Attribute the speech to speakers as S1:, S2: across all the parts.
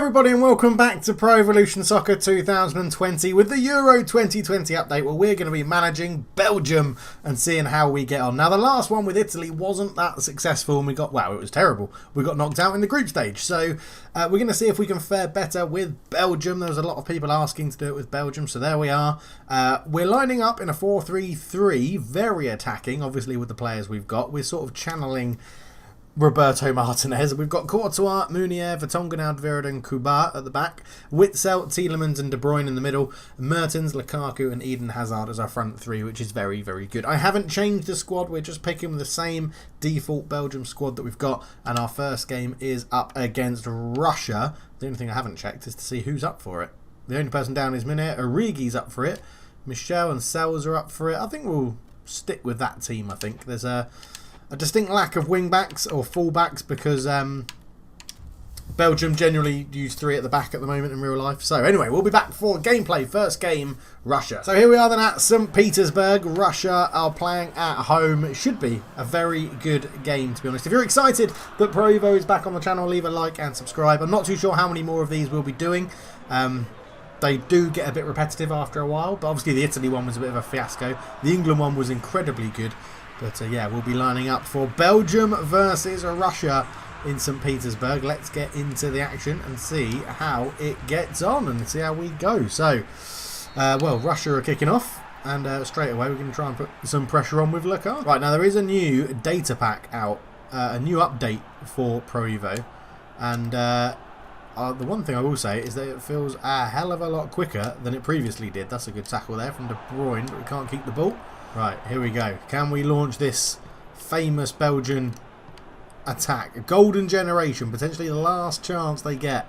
S1: everybody and welcome back to Pro Evolution Soccer 2020 with the Euro 2020 update where we're going to be managing Belgium and seeing how we get on. Now the last one with Italy wasn't that successful and we got, wow, it was terrible. We got knocked out in the group stage. So we're going to see if we can fare better with Belgium. There was a lot of people asking to do it with Belgium, so there we are. We're lining up in a 4-3-3, very attacking, obviously with the players we've got. We're sort of channeling Roberto Martinez. We've got Courtois, Meunier, Vertonghen, Alderweireld and Kuba at the back. Witsel, Tielemans and De Bruyne in the middle. Mertens, Lukaku and Eden Hazard as our front three, which is very, very good. I haven't changed the squad. We're just picking the same default Belgium squad that we've got. And our first game is up against Russia. The only thing I haven't checked is to see who's up for it. The only person down is Meunier. Origi's up for it. Michel and Sells are up for it. I think we'll stick with that team, I think. There's a distinct lack of wing-backs or full-backs because Belgium generally use three at the back at the moment in real life. So anyway, we'll be back for gameplay. First game, Russia. So here we are then at St. Petersburg. Russia are playing at home. It should be a very good game, to be honest. If you're excited that Pro Evo is back on the channel, leave a like and subscribe. I'm not too sure how many more of these we'll be doing. They do get a bit repetitive after a while, but obviously the Italy one was a bit of a fiasco. The England one was incredibly good. But yeah, we'll be lining up for Belgium versus Russia in St. Petersburg. Let's get into the action and see how it gets on and see how we go. So, well, Russia are kicking off. And straight away, we're going to try and put some pressure on with Lukaku. Right, now there is a new data pack out. A new update for Pro Evo. And the one thing I will say is that it feels a hell of a lot quicker than it previously did. That's a good tackle there from De Bruyne, but we can't keep the ball. Right, here we go. Can we launch this famous Belgian attack? A golden generation, potentially the last chance they get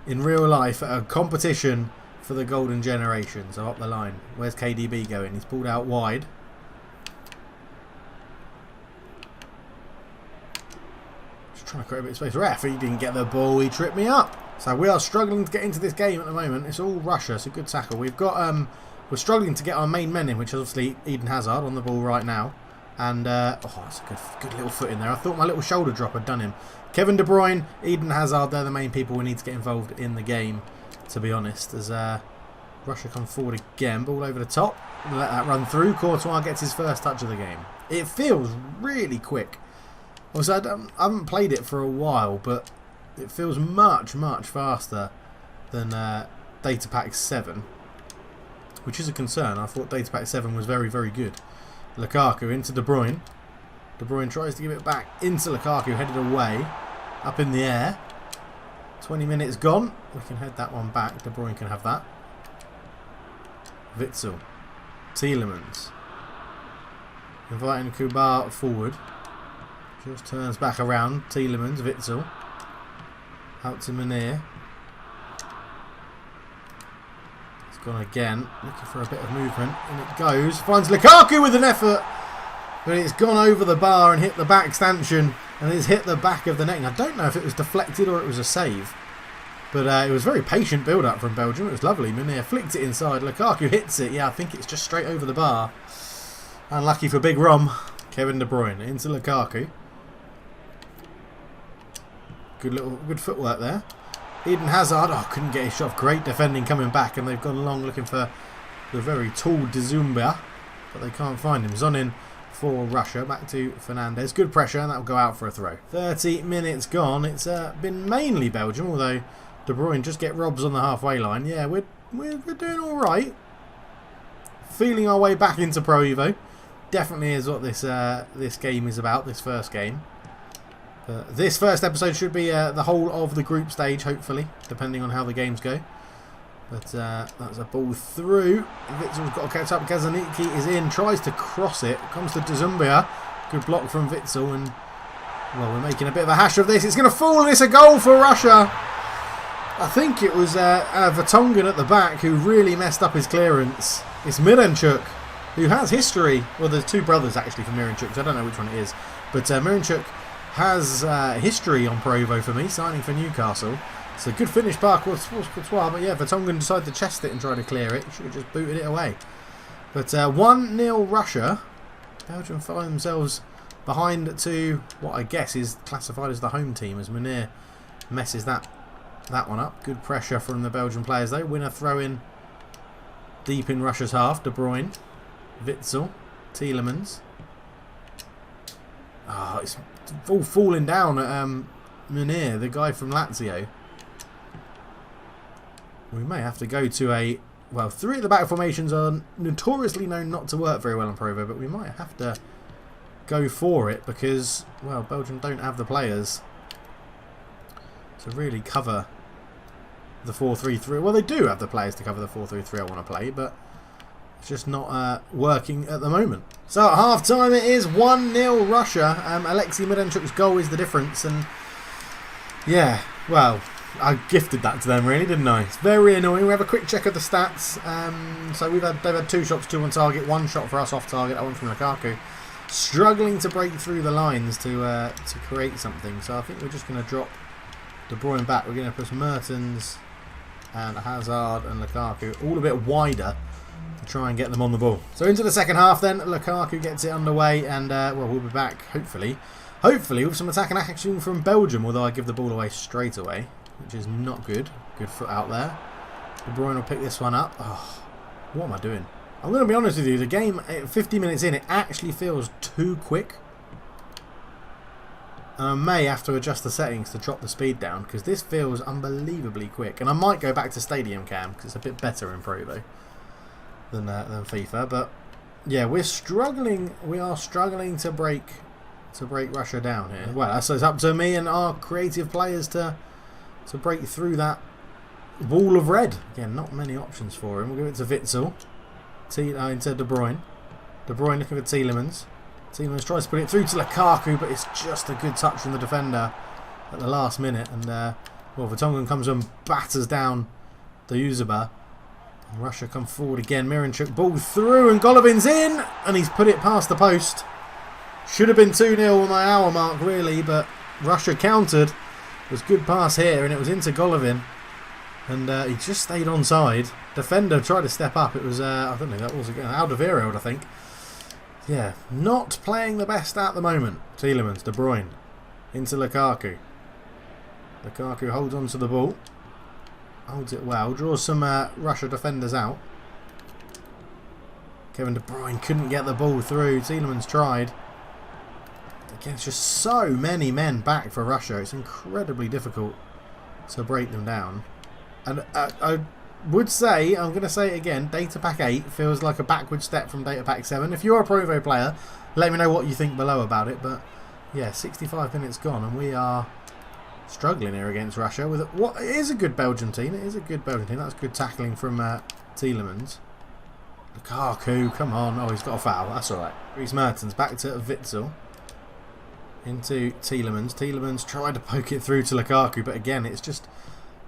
S1: in real life at a competition for the golden generation. So up the line. Where's KDB going? He's pulled out wide. Just trying to create a bit of space. Ref, he didn't get the ball. He tripped me up. So we are struggling to get into this game at the moment. It's all Russia. It's a good tackle. We've got we're struggling to get our main men in, which is obviously Eden Hazard on the ball right now. And, oh, that's a good little foot in there. I thought my little shoulder drop had done him. Kevin De Bruyne, Eden Hazard, they're the main people we need to get involved in the game, to be honest. As Russia come forward again, ball over the top. Let that run through. Courtois gets his first touch of the game. It feels really quick. Also, I haven't played it for a while, but it feels much, much faster than Data Pack 7. Which is a concern. I thought Data Pack 7 was very, very good. Lukaku into De Bruyne. De Bruyne tries to give it back into Lukaku, headed away. Up in the air. 20 minutes gone. We can head that one back. De Bruyne can have that. Witsel. Tielemans. Inviting Kuba forward. Just turns back around. Tielemans, Witsel. Out to Meunier. Gone again, looking for a bit of movement, and it goes, finds Lukaku with an effort, but it's gone over the bar and hit the back stanchion, and it's hit the back of the net. And I don't know if it was deflected or it was a save, but it was very patient build-up from Belgium. It was lovely. Meunier flicked it inside, Lukaku hits it. Yeah, I think it's just straight over the bar. Unlucky for Big Rom. Kevin De Bruyne into Lukaku. Good footwork there. Eden Hazard, oh, couldn't get his shot. Great defending coming back, and they've gone long looking for the very tall Dzumbia, but they can't find him. Zonin for Russia, back to Fernandez. Good pressure, and that'll go out for a throw. 30 minutes gone. It's been mainly Belgium, although De Bruyne just get robs on the halfway line. Yeah, we're doing all right. Feeling our way back into Pro Evo. Definitely is what this game is about. This first game. This first episode should be the whole of the group stage, hopefully, depending on how the games go. But that's a ball through. Witzel's got to catch up. Gazaniki is in, tries to cross it. Comes to Dzumbia. Good block from Witsel, and well, we're making a bit of a hash of this. It's going to fall, and it's a goal for Russia. I think it was Vertonghen at the back who really messed up his clearance. It's Miranchuk, who has history. Well, there's two brothers actually for Miranchuk, so I don't know which one it is. But Miranchuk has history on Pro Evo for me, signing for Newcastle. It's a good finish by Courtois, but yeah, Vertonghen decided to chest it and try to clear it. Should have just booted it away. But 1-0 Russia. Belgium find themselves behind to what I guess is classified as the home team, as Meunier messes that that one up. Good pressure from the Belgian players though. Winner throw in deep in Russia's half. De Bruyne, Witsel, Tielemans. Oh, it's all falling down at Munir, the guy from Lazio. We may have to go to a... Well, 3 at the back formations are notoriously known not to work very well on Provo, but we might have to go for it because, well, Belgium don't have the players to really cover the 4-3-3. Well, they do have the players to cover the 4-3-3 I want to play, but it's just not working at the moment. So at half time it is 1-0 Russia. Alexei Miranchuk's goal is the difference, and yeah, well, I gifted that to them really, didn't I? It's very annoying. We have a quick check of the stats. So they've had 2 shots, 2 on target, 1 shot for us off target, that one from Lukaku. Struggling to break through the lines to create something. So I think we're just going to drop De Bruyne back. We're going to push Mertens and Hazard and Lukaku all a bit wider to try and get them on the ball. So into the second half then, Lukaku gets it underway, and well, we'll be back hopefully with some attack and action from Belgium, although I give the ball away straight away, which is not good. Good foot out there. De Bruyne will pick this one up. Oh, what am I doing? I'm going to be honest with you, the game, 50 minutes in, it actually feels too quick. And I may have to adjust the settings to drop the speed down, because this feels unbelievably quick. And I might go back to Stadium Cam, because it's a bit better in Provo than FIFA. But yeah, we are struggling to break Russia down here. Well, so it's up to me and our creative players to break through that wall of red. Again, not many options for him. We'll give it to Witsel. Into De Bruyne. De Bruyne looking for Tielemans. Tielemans tries to put it through to Lukaku, but it's just a good touch from the defender at the last minute. And well, Vertonghen comes and batters down the Yuzuba. And Russia come forward again. Miranchuk ball through, and Golovin's in, and he's put it past the post. Should have been 2-0 on my hour mark really, but Russia countered. It was good pass here, and it was into Golovin. And he just stayed onside. Defender tried to step up. It was, I don't know, that was Alderweireld, I think. Yeah, not playing the best at the moment. Tielemans, De Bruyne, into Lukaku. Lukaku holds on to the ball. Holds it well. Draws some Russia defenders out. Kevin De Bruyne couldn't get the ball through. Tielemans tried. Again, it's just so many men back for Russia. It's incredibly difficult to break them down. And I would say, I'm going to say it again, Data Pack 8 feels like a backward step from Data Pack 7. If you're a Provo player, let me know what you think below about it. But yeah, 65 minutes gone, and we are struggling here against Russia with what is a good Belgian team. It is a good Belgian team. That's good tackling from Tielemans. Lukaku, come on. Oh, he's got a foul. That's alright. Dries Mertens back to Witsel. Into Tielemans. Tielemans tried to poke it through to Lukaku, but again, it's just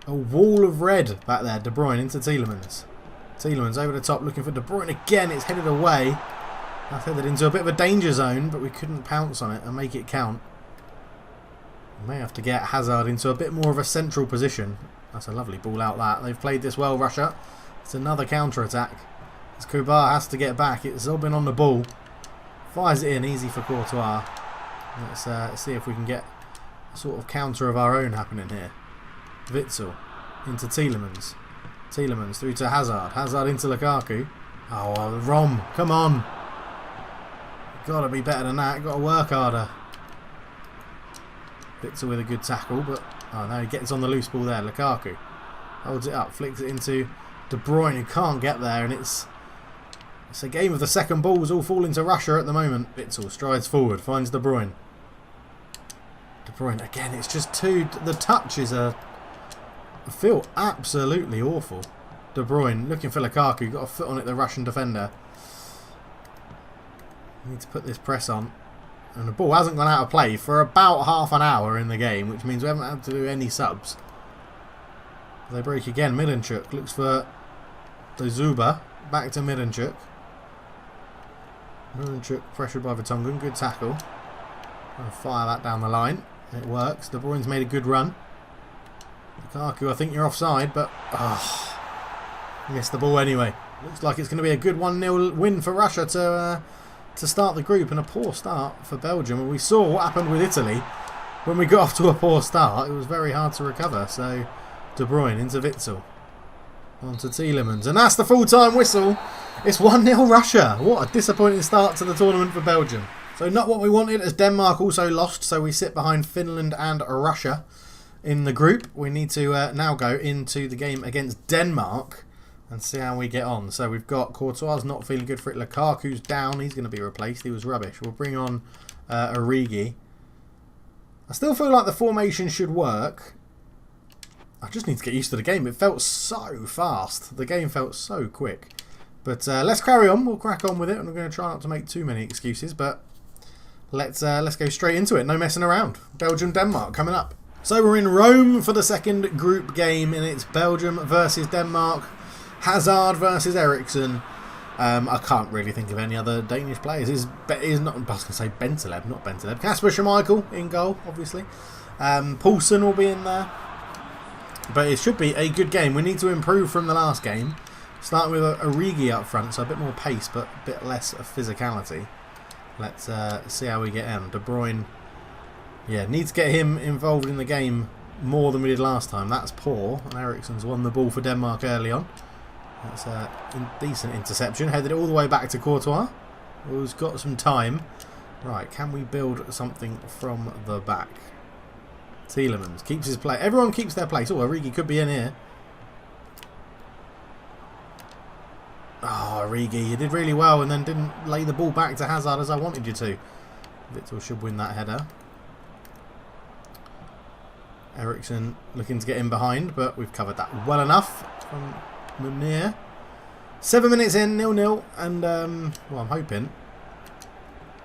S1: a wall of red back there. De Bruyne into Tielemans. Tielemans over the top looking for De Bruyne again. It's headed away. That's headed into a bit of a danger zone, but we couldn't pounce on it and make it count. We may have to get Hazard into a bit more of a central position. That's a lovely ball out that. They've played this well, Russia. It's another counter-attack. As Kubar has to get back. It's Zobin on the ball. Fires it in, easy for Courtois. Let's see if we can get a sort of counter of our own happening here. Witsel into Tielemans. Tielemans through to Hazard. Hazard into Lukaku. Oh, Rom, come on. Got to be better than that. Got to work harder. Witsel with a good tackle, but oh, now he gets on the loose ball there. Lukaku holds it up, flicks it into De Bruyne, who can't get there, and it's a game of the second balls all falling to Russia at the moment. Witsel strides forward, finds De Bruyne. De Bruyne again. It's just the touches are. I feel absolutely awful. De Bruyne looking for Lukaku. Got a foot on it, the Russian defender. Need to put this press on. And the ball hasn't gone out of play for about half an hour in the game, which means we haven't had to do any subs. They break again. Miranchuk looks for the Zuba. Back to Miranchuk. Miranchuk pressured by Vertonghen. Good tackle. I'll fire that down the line. It works. De Bruyne's made a good run. Lukaku, I think you're offside, but missed the ball anyway. Looks like it's going to be a good 1-0 win for Russia to start the group, and a poor start for Belgium. And we saw what happened with Italy when we got off to a poor start. It was very hard to recover. So De Bruyne into Witsel. On to Tielemans. And that's the full-time whistle. It's 1-0 Russia. What a disappointing start to the tournament for Belgium. So not what we wanted, as Denmark also lost. So we sit behind Finland and Russia in the group. We need to now go into the game against Denmark and see how we get on. So we've got Courtois not feeling good for it. Lukaku's down. He's going to be replaced. He was rubbish. We'll bring on Origi. I still feel like the formation should work. I just need to get used to the game. It felt so fast. The game felt so quick. But let's carry on. We'll crack on with it. And we're going to try not to make too many excuses. But let's go straight into it. No messing around. Belgium-Denmark coming up. So we're in Rome for the second group game. And it's Belgium versus Denmark. Hazard versus Eriksen. I can't really think of any other Danish players. Is not, I was going to say Bentaleb, not Bentaleb. Kasper Schmeichel in goal, obviously. Poulsen will be in there. But it should be a good game. We need to improve from the last game. Starting with Origi up front, so a bit more pace, but a bit less physicality. Let's see how we get on. De Bruyne, yeah, need to get him involved in the game more than we did last time. That's poor. And Eriksen's won the ball for Denmark early on. That's a decent interception. Headed it all the way back to Courtois, who's got some time. Right, can we build something from the back? Tielemans keeps his place. Everyone keeps their place. Oh, Origi could be in here. Oh, Origi, you did really well and then didn't lay the ball back to Hazard as I wanted you to. Witsel should win that header. Eriksen looking to get in behind, but we've covered that well enough from Munir. 7 minutes in, 0-0, and well, I'm hoping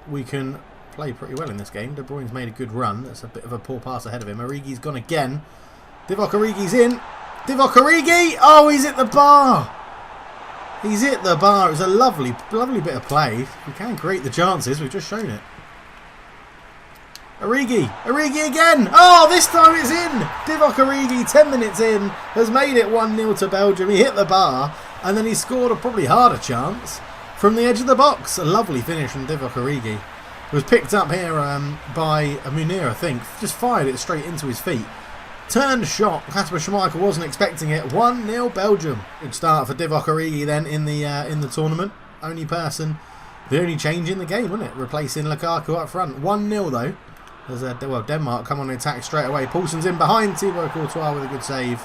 S1: we can play pretty well in this game. De Bruyne's made a good run. That's a bit of a poor pass ahead of him. Origi's gone again. Divock Origi's in. Divock Origi! Oh, he's at the bar! He's hit the bar. It was a lovely bit of play. We can create the chances. We've just shown it. Origi again. Oh, this time it's in. Divock Origi, 10 minutes in, has made it 1-0 to Belgium. He hit the bar and then he scored a probably harder chance from the edge of the box. A lovely finish from Divock Origi. It was picked up here by Munir, I think. Just fired it straight into his feet. Turned shot. Kasper Schmeichel wasn't expecting it. 1-0 Belgium. Good start for Divock Origi then in the tournament. The only change in the game, wasn't it? Replacing Lukaku up front. 1-0 though. There's well, Denmark come on the attack straight away. Poulsen's in behind Thibaut Courtois with a good save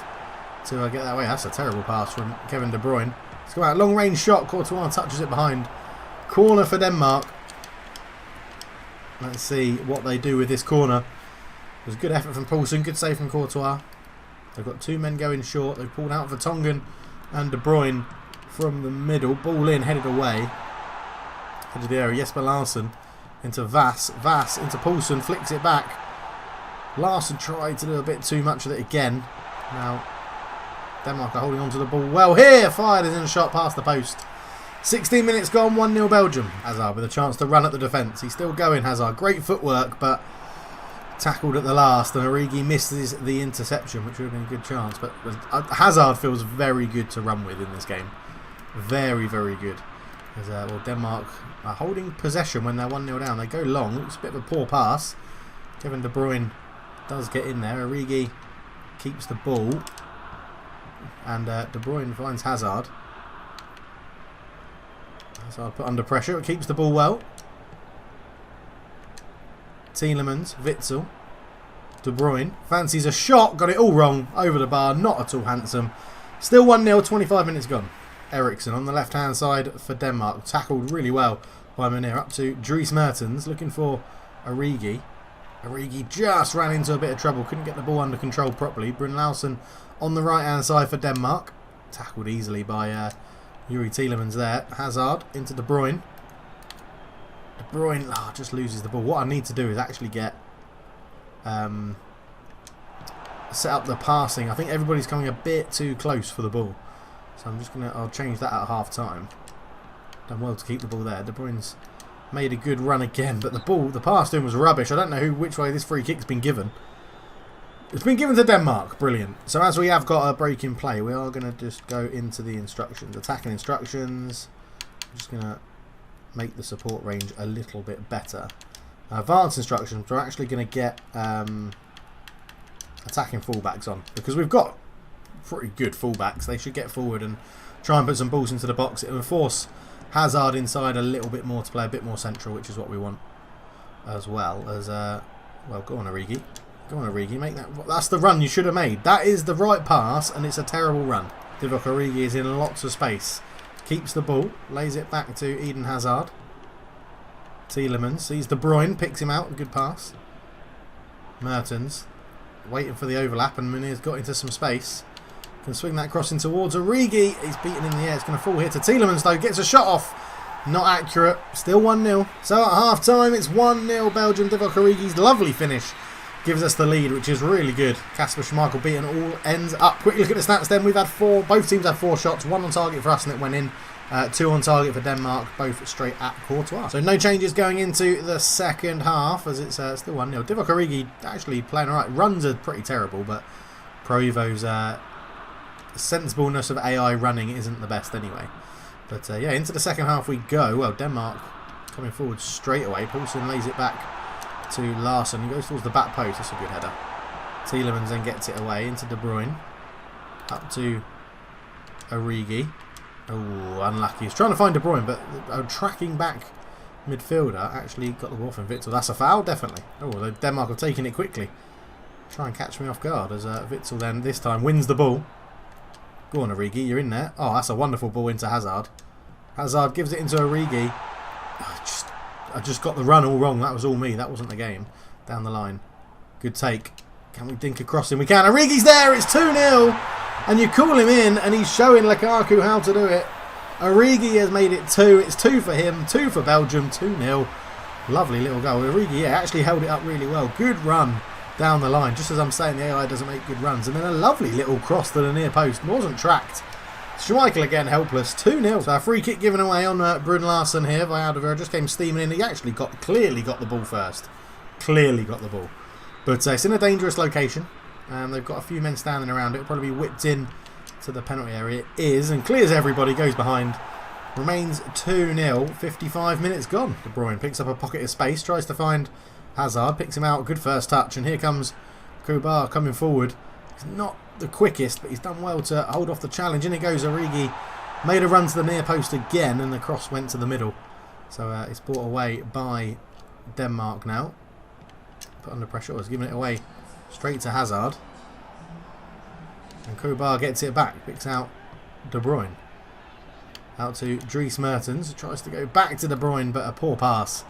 S1: to get that way. That's a terrible pass from Kevin De Bruyne. Let's go out. Long range shot. Courtois touches it behind. Corner for Denmark. Let's see what they do with this corner. It was a good effort from Poulsen. Good save from Courtois. They've got two men going short. They've pulled out for Tongan and De Bruyne from the middle. Ball in, headed away. Into the area. Jesper Larsen into Vass. Vass into Poulsen. Flicks it back. Larsen tried to do a bit too much of it again. Now, Denmark are holding on to the ball well here. Fired is in a shot past the post. 16 minutes gone, 1-0 Belgium. Hazard with a chance to run at the defence. He's still going, Hazard. Great footwork, but tackled at the last. And Origi misses the interception, which would have been a good chance. But Hazard feels very good to run with in this game. Very, very good. As, well, Denmark are holding possession when they're 1-0 down. They go long. It's a bit of a poor pass. Kevin De Bruyne does get in there. Origi keeps the ball. And De Bruyne finds Hazard. Hazard put under pressure. It keeps the ball well. Tielemans, Witsel, De Bruyne fancies a shot. Got it all wrong. Over the bar. Not at all handsome. Still 1-0. 25 minutes gone. Eriksen on the left-hand side for Denmark. Tackled really well by Munir. Up to Dries Mertens. Looking for Origi. Origi just ran into a bit of trouble. Couldn't get the ball under control properly. Brynlausen on the right-hand side for Denmark. Tackled easily by Yuri Tielemans there. Hazard into De Bruyne. De Bruyne just loses the ball. What I need to do is actually get set up the passing. I think everybody's coming a bit too close for the ball. So I'm just I'll change that at half time. Done well to keep the ball there. De Bruyne's made a good run again, but the pass to him was rubbish. I don't know which way this free kick's been given. It's been given to Denmark. Brilliant. So as we have got a break in play, we are going to just go into the instructions. Attacking instructions. I'm just going to make the support range a little bit better. Advanced instructions, we're actually going to get attacking fullbacks on, because we've got pretty good fullbacks. They should get forward and try and put some balls into the box. It will force Hazard inside a little bit more to play a bit more central, which is what we want. As well as, well, go on, Origi. Go on, Origi. Make that. That's the run you should have made. That is the right pass, and it's a terrible run. Divock Origi is in lots of space. Keeps the ball, lays it back to Eden Hazard. Tielemans sees De Bruyne, picks him out. Good pass. Mertens waiting for the overlap, and Munir's got into some space. Can swing that cross in towards Origi. He's beaten in the air. It's going to fall here to Tielemans, though. Gets a shot off. Not accurate. Still 1-0. So at half-time, it's 1-0 Belgium. Divock Origi's lovely finish gives us the lead, which is really good. Kasper Schmeichel beaten all ends up. Quick look at the stats then. We've had both teams had 4 shots. 1 on target for us and it went in. 2 on target for Denmark, both straight at Courtois. So no changes going into the second half as it's still 1-0. Divock Origi actually playing alright. Runs are pretty terrible, but Provo's sensibleness of AI running isn't the best anyway. But yeah, into the second half we go. Well, Denmark coming forward straight away. Poulsen lays it back to Larsson. He goes towards the back post. That's a good header. Tielemans then gets it away into De Bruyne. Up to Origi. Oh, unlucky. He's trying to find De Bruyne, but a tracking back midfielder actually got the ball from Witsel. That's a foul, definitely. Oh, Denmark have taken it quickly. Try and catch me off guard as Witsel then this time wins the ball. Go on, Origi, you're in there. Oh, that's a wonderful ball into Hazard. Hazard gives it into Origi. I just got the run all wrong. That was all me. That wasn't the game. Down the line. Good take. Can we dink across him? We can. Origi's there. It's 2-0. And you call him in, and he's showing Lukaku how to do it. Origi has made it 2. It's 2 for him, 2 for Belgium, 2-0. Lovely little goal. Origi, yeah, actually held it up really well. Good run down the line. Just as I'm saying, the AI doesn't make good runs. And then a lovely little cross to the near post. Wasn't tracked. Schmeichel again helpless. 2-0. So a free kick given away on Brun Larsen here by Alderweireld. Just came steaming in. He actually clearly got the ball first. Clearly got the ball. But it's in a dangerous location. They've got a few men standing around it. It'll probably be whipped in to the penalty area. It is, and clears everybody, goes behind. Remains 2-0, 55 minutes gone. De Bruyne picks up a pocket of space, tries to find Hazard, picks him out, good first touch, and here comes Kubar coming forward. He's not the quickest, but he's done well to hold off the challenge. In it goes Origi, made a run to the near post again, and the cross went to the middle. So it's brought away by Denmark now. Put under pressure, was giving it away straight to Hazard. And Kubar gets it back, picks out De Bruyne. Out to Dries Mertens, tries to go back to De Bruyne, but a poor pass.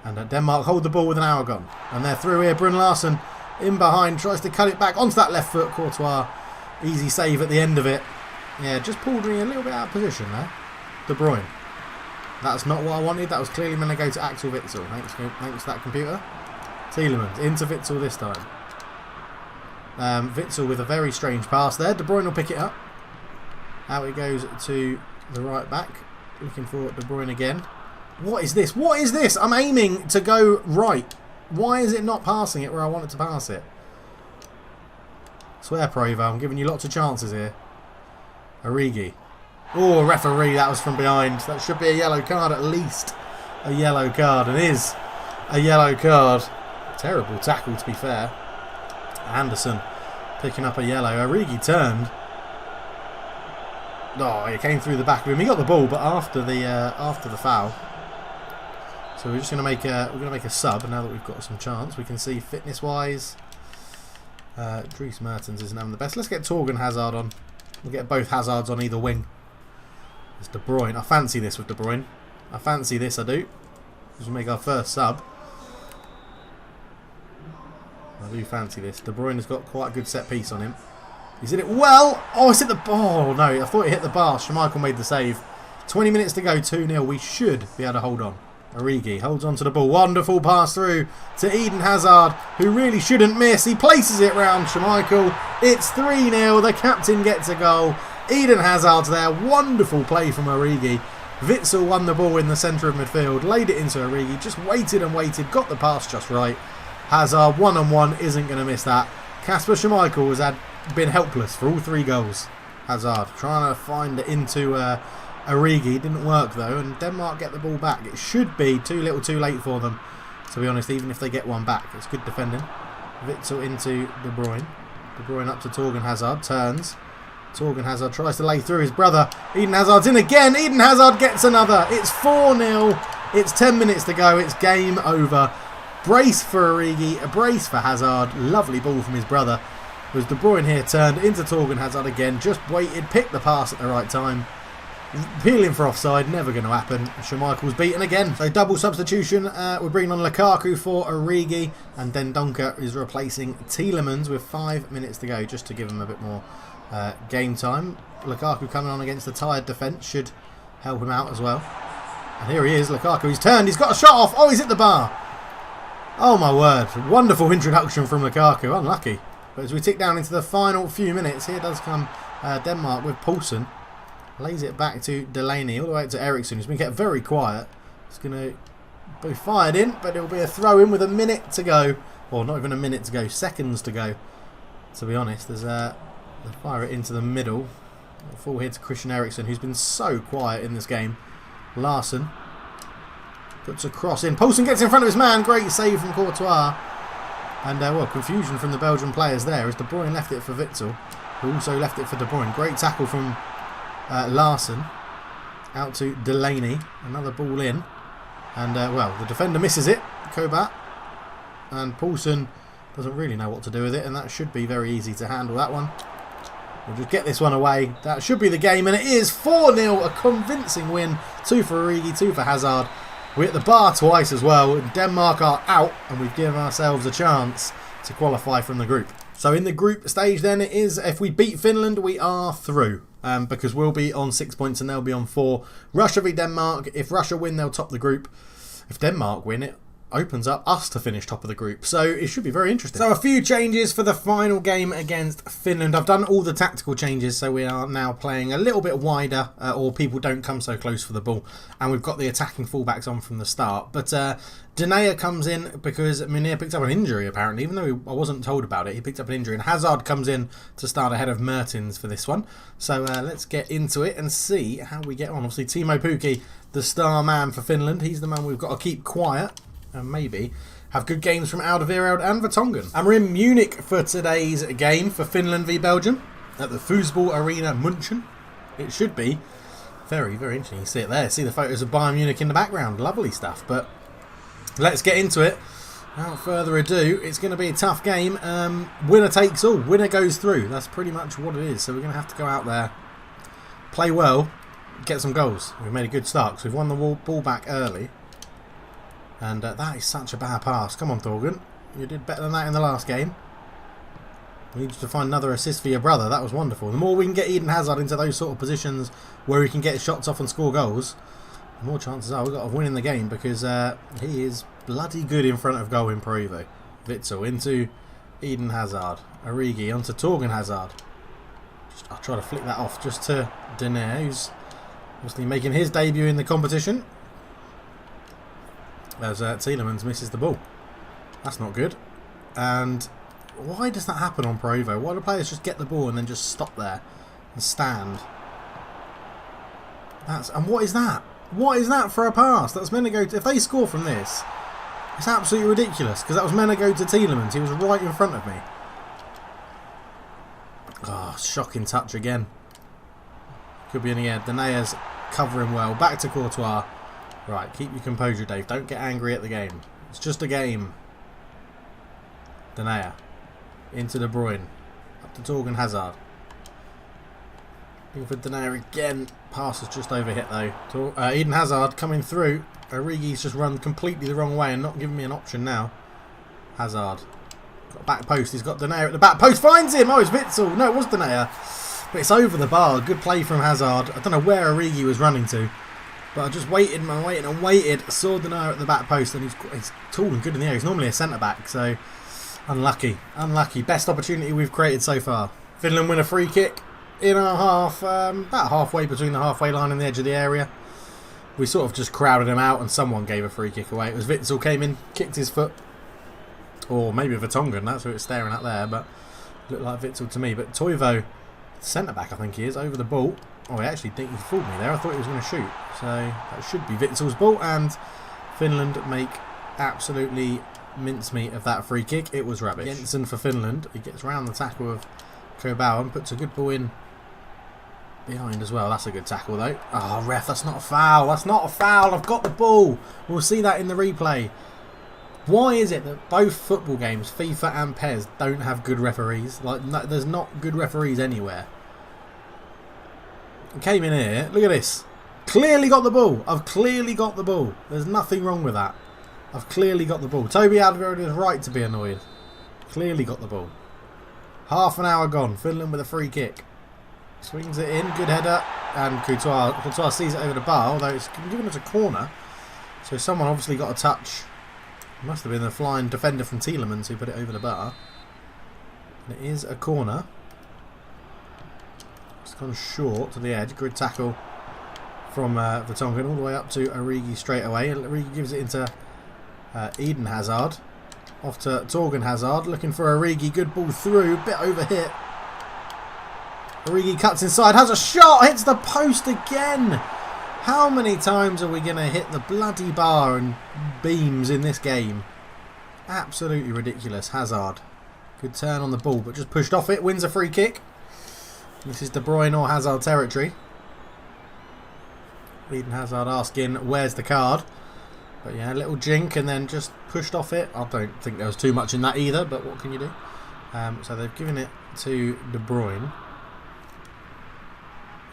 S1: And Denmark hold the ball with an hour gone. And they're through here. Brun Larsen in behind, tries to cut it back onto that left foot. Courtois, easy save at the end of it. Yeah, just pulled me a little bit out of position there. De Bruyne. That's not what I wanted. That was clearly meant to go to Axel Witsel. Thanks to that computer. Tielemans into Witsel this time. Witsel with a very strange pass there. De Bruyne will pick it up. Out it goes to the right back. Looking for De Bruyne again. What is this? What is this? I'm aiming to go right. Why is it not passing it where I want it to pass it? Swear, Provo, I'm giving you lots of chances here. Origi. Oh, referee, that was from behind. That should be a yellow card at least. A yellow card. It is a yellow card. Terrible tackle, to be fair. Anderson picking up a yellow. Origi turned. Oh, it came through the back of him. He got the ball, but after the foul. So we're just going to make a sub now that we've got some chance. We can see fitness wise, Dries Mertens isn't having the best. Let's get Torgan Hazard on. We'll get both Hazards on either wing. It's De Bruyne. I fancy this with De Bruyne. I fancy this. I do. This will make our first sub. I do fancy this. De Bruyne has got quite a good set piece on him. He's hit it well. Oh, it's hit the ball. Oh, no, I thought it hit the bar. Schmeichel made the save. 20 minutes to go, 2-0. We should be able to hold on. Origi holds on to the ball. Wonderful pass through to Eden Hazard, who really shouldn't miss. He places it round Schmeichel. It's 3-0. The captain gets a goal. Eden Hazard's there. Wonderful play from Origi. Witsel won the ball in the centre of midfield. Laid it into Origi. Just waited and waited. Got the pass just right. Hazard one-on-one isn't going to miss that. Kasper Schmeichel has been helpless for all 3 goals. Hazard trying to find it into Origi. Didn't work though, and Denmark get the ball back. It should be too little too late for them, to be honest, even if they get one back. It's good defending. Witsel into De Bruyne. De Bruyne up to Torgan Hazard. Turns. Torgan Hazard tries to lay through his brother. Eden Hazard's in again. Eden Hazard gets another. It's 4-0. It's 10 minutes to go. It's game over. Brace for Origi, a brace for Hazard. Lovely ball from his brother. It was De Bruyne here turned into Torgan Hazard again. Just waited, picked the pass at the right time. Peeling for offside, never going to happen. Schmeichel's beaten again. So double substitution. We're bringing on Lukaku for Origi. And then Donker is replacing Tielemans with 5 minutes to go, just to give him a bit more game time. Lukaku coming on against the tired defence should help him out as well. And here he is, Lukaku. He's turned. He's got a shot off. Oh, he's hit the bar. Oh my word. Wonderful introduction from Lukaku. Unlucky. But as we tick down into the final few minutes, here does come Denmark with Poulsen. Lays it back to Delaney, all the way to Eriksson, who's been kept very quiet. It's going to be fired in, but it'll be a throw in with a minute to go. Or not even a minute to go, seconds to go. To be honest, there's they fire it into the middle. Full hit to Christian Eriksen, who's been so quiet in this game. Larson puts a cross in. Poulsen gets in front of his man. Great save from Courtois. And, well, confusion from the Belgian players there as De Bruyne left it for Witsel, who also left it for De Bruyne. Great tackle from Larson. Out to Delaney. Another ball in. And, well, the defender misses it. Kobat. And Poulsen doesn't really know what to do with it. And that should be very easy to handle, that one. We'll just get this one away. That should be the game. And it is 4-0. A convincing win. 2 for Origi, 2 for Hazard. We hit the bar twice as well. Denmark are out, and we've given ourselves a chance to qualify from the group. So in the group stage then, it is, if we beat Finland, we are through. Because we'll be on 6 points and they'll be on 4. Russia v Denmark. If Russia win, they'll top the group. If Denmark win, it opens up us to finish top of the group. So it should be very interesting. So a few changes for the final game against Finland. I've done all the tactical changes, so we are now playing a little bit wider, or people don't come so close for the ball. And we've got the attacking fullbacks on from the start. But Denayer comes in because Munir picked up an injury, apparently, even though I wasn't told about it. He picked up an injury. And Hazard comes in to start ahead of Mertens for this one. So let's get into it and see how we get on. Obviously, Timo Pukki, the star man for Finland. He's the man we've got to keep quiet. And maybe have good games from Alderweireld and Vertonghen. And we're in Munich for today's game for Finland v Belgium at the Fußball Arena München. It should be very, very interesting. You see it there. See the photos of Bayern Munich in the background. Lovely stuff. But let's get into it. Without further ado, it's going to be a tough game. Winner takes all. Winner goes through. That's pretty much what it is. So we're going to have to go out there, play well, get some goals. We've made a good start because we've won the ball back early. And that is such a bad pass. Come on, Thorgan. You did better than that in the last game. We need you to find another assist for your brother. That was wonderful. The more we can get Eden Hazard into those sort of positions where he can get shots off and score goals, the more chances are we've got of winning the game, because he is bloody good in front of goal in Pro Evo. Witsel into Eden Hazard. Origi onto Torgan Hazard. I'll try to flick that off just to Denayer, who's obviously making his debut in the competition. As Tielemans misses the ball. That's not good. And why does that happen on Pro Evo? Why do players just get the ball and then just stop there and stand? And what is that? What is that for a pass? That's meant to go to, if they score from this, it's absolutely ridiculous, because that was meant to go to Tielemans. He was right in front of me. Oh, shocking touch again. Could be in the air. Denayer's covering well. Back to Courtois. Right, keep your composure, Dave. Don't get angry at the game. It's just a game. Denayer. Into De Bruyne. Up to Torgan Hazard. Looking for Denayer again. Pass is just overhit though. Eden Hazard coming through. Origi's just run completely the wrong way and not giving me an option now. Hazard. Got a back post. He's got Denayer at the back post. Finds him! Oh, it's Witsel. No, it was Denayer. But it's over the bar. Good play from Hazard. I don't know where Origi was running to. But I just waited and waited and waited. Saw Denayer at the back post, and he's tall and good in the air. He's normally a centre-back, so unlucky. Unlucky. Best opportunity we've created so far. Finland win a free kick in our half, about halfway between the halfway line and the edge of the area. We sort of just crowded him out, and someone gave a free kick away. It was Witsel came in, kicked his foot. Or maybe Vertonghen, that's who it's staring at there, but looked like Witsel to me. But Toivo, centre-back I think he is, over the ball. Oh, I actually think he fooled me there. I thought he was going to shoot. So that should be Witsel's ball. And Finland make absolutely mincemeat of that free kick. It was rubbish. Jensen for Finland. He gets round the tackle of Kobat and puts a good ball in behind as well. That's a good tackle though. Oh, ref, that's not a foul. That's not a foul. I've got the ball. We'll see that in the replay. Why is it that both football games, FIFA and PES, don't have good referees? Like, no, there's not good referees anywhere. Came in here. Look at this. Clearly got the ball. I've clearly got the ball. There's nothing wrong with that. I've clearly got the ball. Toby Alderweireld is right to be annoyed. Clearly got the ball. Half an hour gone. Finland with a free kick. Swings it in. Good header. And Courtois sees it over the bar, although it's given us a corner. So someone obviously got a touch. It must have been the flying defender from Tielemans who put it over the bar. And it is a corner. It's gone short to the edge. Good tackle from Vertonghen all the way up to Origi straight away. Origi gives it into Eden Hazard. Off to Torgan Hazard. Looking for Origi. Good ball through. Bit overhit. Origi cuts inside. Has a shot. Hits the post again. How many times are we going to hit the bloody bar and beams in this game? Absolutely ridiculous. Hazard. Good turn on the ball, but just pushed off it. Wins a free kick. This is De Bruyne or Hazard territory. Eden Hazard asking, where's the card? But yeah, a little jink and then just pushed off it. I don't think there was too much in that either, but what can you do? So they've given it to De Bruyne.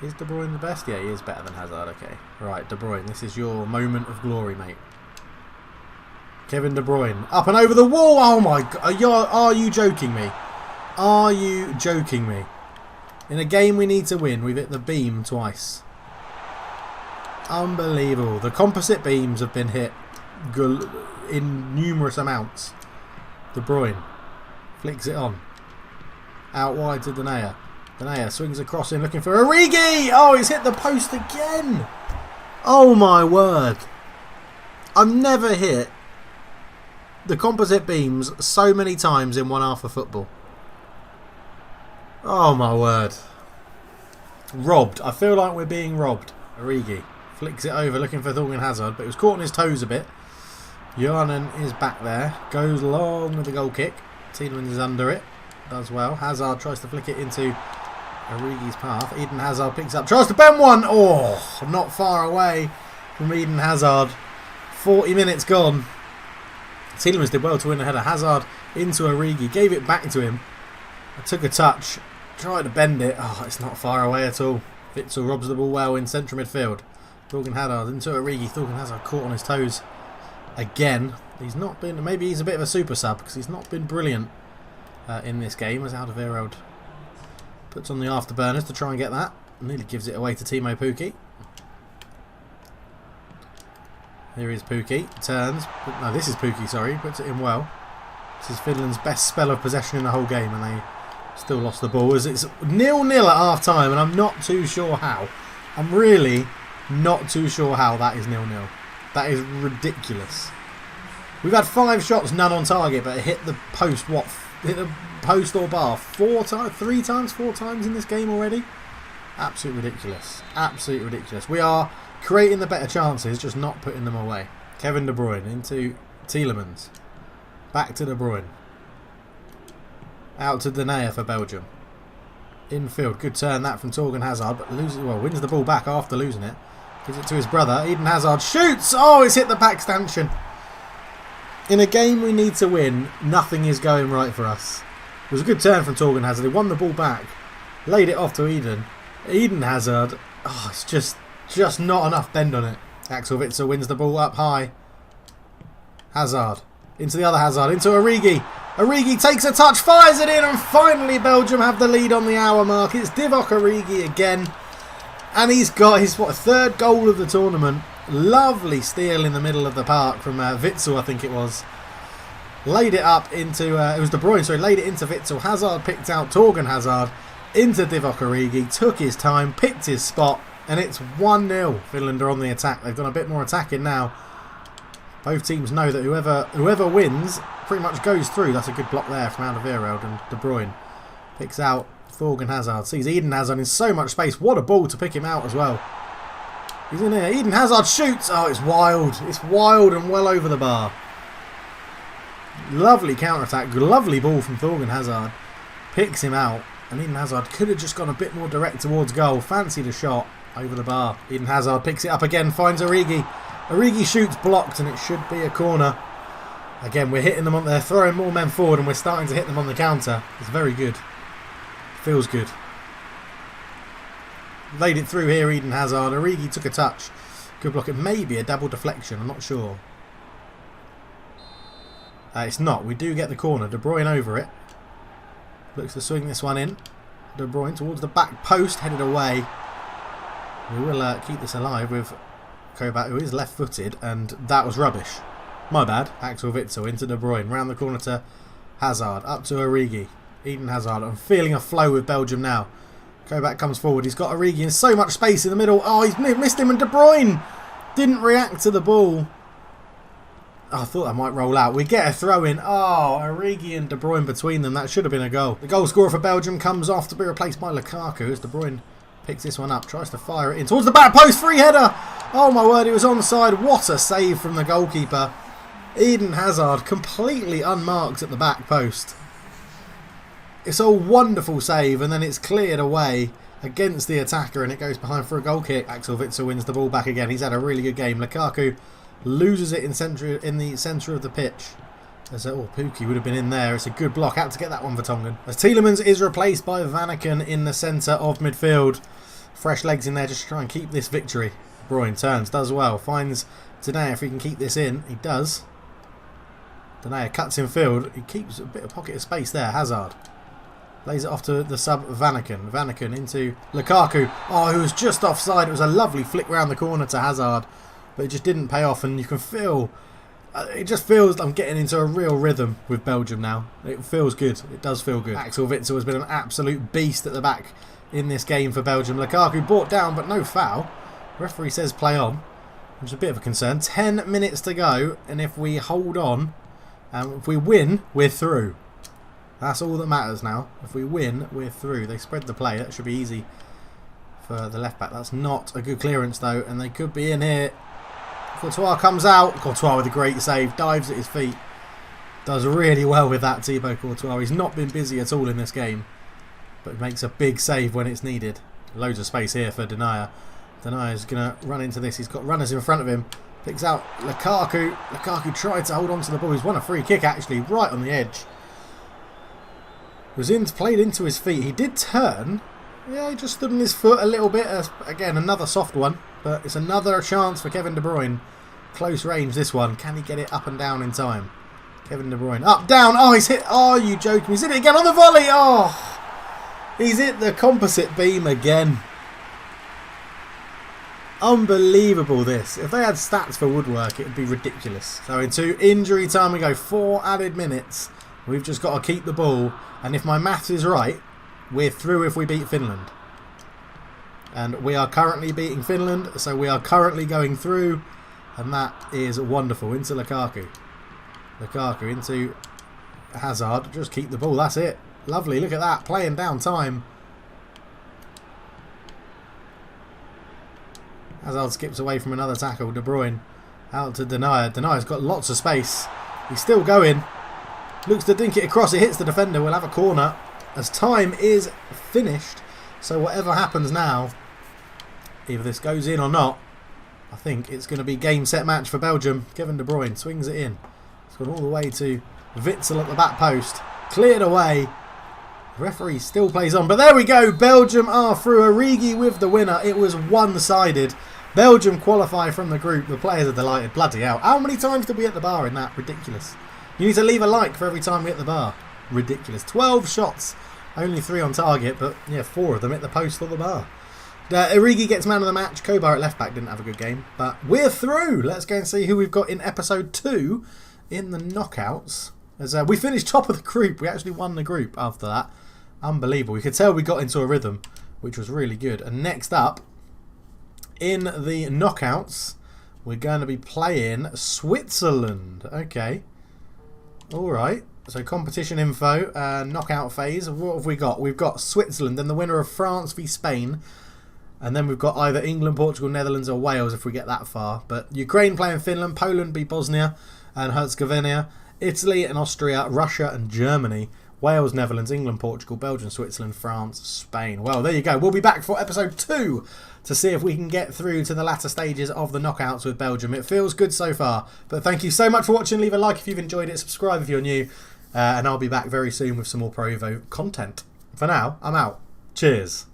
S1: Is De Bruyne the best? Yeah, he is better than Hazard. Okay. Right, De Bruyne, this is your moment of glory, mate. Kevin De Bruyne. Up and over the wall. Oh my God. Are you joking me? Are you joking me? In a game we need to win, we've hit the beam twice. Unbelievable. The composite beams have been hit in numerous amounts. De Bruyne flicks it on. Out wide to Denayer. Denayer swings across in looking for Origi. Oh, he's hit the post again. Oh my word. I've never hit the composite beams so many times in one half of football. Oh my word. Robbed. I feel like we're being robbed. Origi flicks it over looking for Thorgan Hazard, but it was caught on his toes a bit. Jarnen is back there. Goes long with the goal kick. Tielemans is under it. Does well. Hazard tries to flick it into Origi's path. Eden Hazard picks up. Tries to bend one. Oh, not far away from Eden Hazard. 40 minutes gone. Tielemans did well to win a header. Hazard into Origi. Gave it back to him. Took a touch. Tried to bend it. Oh, it's not far away at all. Witsel robs the ball well in central midfield. Thorgan Hazard into Origi. Thorgan Hazard caught on his toes again. He's not been... Maybe he's a bit of a super sub because he's not been brilliant in this game, as Alderweireld puts on the afterburners to try and get that. Nearly gives it away to Timo Pukki. Here is Pukki. Turns. No, this is Pukki, sorry. Puts it in well. This is Finland's best spell of possession in the whole game, and they still lost the ball. As it's 0-0 at half time, and I'm not too sure how. I'm really not too sure how that is 0-0. That is ridiculous. We've had 5 shots, none on target, but it hit the post, what? Hit the post or bar 4 times in this game already? Absolutely ridiculous. Absolutely ridiculous. We are creating the better chances, just not putting them away. Kevin De Bruyne into Tielemans. Back to De Bruyne. Out to Denayer for Belgium. Infield. Good turn that from Thorgan Hazard, but wins the ball back after losing it. Gives it to his brother. Eden Hazard shoots! Oh, it's hit the back stanchion. In a game we need to win, nothing is going right for us. It was a good turn from Thorgan Hazard. He won the ball back. Laid it off to Eden. Eden Hazard. Oh, it's just not enough bend on it. Axel Witsel wins the ball up high. Hazard. Into the other Hazard. Into Origi. Origi takes a touch. Fires it in. And finally Belgium have the lead on the hour mark. It's Divock Origi again. And he's got his, third goal of the tournament. Lovely steal in the middle of the park from Witsel, I think it was. Laid it up into... it was De Bruyne, sorry. Laid it into Witsel. Hazard picked out Thorgan Hazard into Divock Origi. Took his time. Picked his spot. And it's 1-0. Finland are on the attack. They've done a bit more attacking now. Both teams know that whoever wins pretty much goes through. That's a good block there from Alderweireld, and De Bruyne picks out Thorgan Hazard. Sees Eden Hazard in so much space. What a ball to pick him out as well. He's in here. Eden Hazard shoots. Oh, it's wild. It's wild and well over the bar. Lovely counter-attack. Lovely ball from Thorgan Hazard. Picks him out. And Eden Hazard could have just gone a bit more direct towards goal. Fancied a shot over the bar. Eden Hazard picks it up again, finds Origi. Origi shoots, blocked, and it should be a corner. Again, we're hitting them on there, throwing more men forward, and we're starting to hit them on the counter. It's very good. Feels good. Laid it through here, Eden Hazard. Origi took a touch. Good block. It may be a double deflection, I'm not sure. It's not. We do get the corner. De Bruyne over it. Looks to swing this one in. De Bruyne towards the back post, headed away. We will keep this alive with Kovac, who is left-footed, and that was rubbish. My bad. Axel Witsel into De Bruyne. Round the corner to Hazard. Up to Origi. Eden Hazard. I'm feeling a flow with Belgium now. Kovac comes forward. He's got Origi in so much space in the middle. Oh, he's missed him, and De Bruyne didn't react to the ball. Oh, I thought that might roll out. We get a throw in. Oh, Origi and De Bruyne between them. That should have been a goal. The goal scorer for Belgium comes off to be replaced by Lukaku as De Bruyne picks this one up. Tries to fire it in towards the back post. Free header. Oh my word, it was onside. What a save from the goalkeeper. Eden Hazard completely unmarked at the back post. It's a wonderful save, and then it's cleared away against the attacker, and it goes behind for a goal kick. Axel Witsel wins the ball back again. He's had a really good game. Lukaku loses it in the centre of the pitch. Pukki would have been in there. It's a good block. Out to get that one for Tongan. As Tielemans is replaced by Vanaken in the centre of midfield. Fresh legs in there just to try and keep this victory. De Bruyne turns, does well. Finds Denayer if he can keep this in. He does. Denayer cuts in field. He keeps a bit of pocket of space there. Hazard. Lays it off to the sub Vanaken. Vanaken into Lukaku. Oh, who was just offside. It was a lovely flick round the corner to Hazard. But it just didn't pay off, and you can feel... it just feels I'm getting into a real rhythm with Belgium now. It feels good. It does feel good. Axel Witsel has been an absolute beast at the back in this game for Belgium. Lukaku brought down, but no foul. Referee says play on, which is a bit of a concern. 10 minutes to go, and if we hold on, if we win, we're through. That's all that matters now. If we win, we're through. They spread the play. That should be easy for the left back. That's not a good clearance, though, and they could be in here. Courtois comes out. Courtois with a great save. Dives at his feet. Does really well with that, Thibaut Courtois. He's not been busy at all in this game, but makes a big save when it's needed. Loads of space here for Denayer. Denayer's going to run into this. He's got runners in front of him. Picks out Lukaku. Lukaku tried to hold on to the ball. He's won a free kick, actually, right on the edge. Played into his feet. He did turn. Yeah, he just stood on his foot a little bit. Again, another soft one. But it's another chance for Kevin De Bruyne. Close range, this one. Can he get it up and down in time? Kevin De Bruyne. Up, down. Oh, he's hit. Oh, you joking. He's hit it again on the volley. Oh, he's hit the composite beam again. Unbelievable, this. If they had stats for woodwork, it would be ridiculous. So into injury time we go. 4 added minutes. We've just got to keep the ball. And if my maths is right, we're through if we beat Finland. And we are currently beating Finland, so we are currently going through. And that is wonderful. Into Lukaku. Lukaku into Hazard. Just keep the ball, that's it. Lovely, look at that. Playing down time. Hazard skips away from another tackle. De Bruyne out to Denayer. Denayer's got lots of space. He's still going. Looks to dink it across. It hits the defender. We'll have a corner as time is finished. So whatever happens now, either this goes in or not, I think it's going to be game, set, match for Belgium. Kevin De Bruyne swings it in. It's gone all the way to Witsel at the back post. Cleared away. The referee still plays on. But there we go. Belgium are through. Origi with the winner. It was one-sided. Belgium qualify from the group. The players are delighted. Bloody hell. How many times did we hit the bar in that? Ridiculous. You need to leave a like for every time we hit the bar. Ridiculous. 12 shots. Only 3 on target, but yeah, 4 of them hit the post or the bar. Origi gets man of the match. Kobar at left back didn't have a good game, but we're through. Let's go and see who we've got in episode 2 in the knockouts. As we finished top of the group. We actually won the group after that. Unbelievable. You could tell we got into a rhythm, which was really good. And next up, in the knockouts, we're going to be playing Switzerland. Okay. Alright. So competition info, knockout phase. What have we got? We've got Switzerland, then the winner of France v Spain. And then we've got either England, Portugal, Netherlands or Wales if we get that far. But Ukraine playing Finland, Poland beat Bosnia and Herzegovina. Italy and Austria, Russia and Germany Wales, Netherlands, England, Portugal, Belgium, Switzerland, France, Spain. Well, there you go. We'll be back for episode 2 to see if we can get through to the latter stages of the knockouts with Belgium. It feels good so far. But thank you so much for watching. Leave a like if you've enjoyed it. Subscribe if you're new. And I'll be back very soon with some more Pro Evo content. For now, I'm out. Cheers.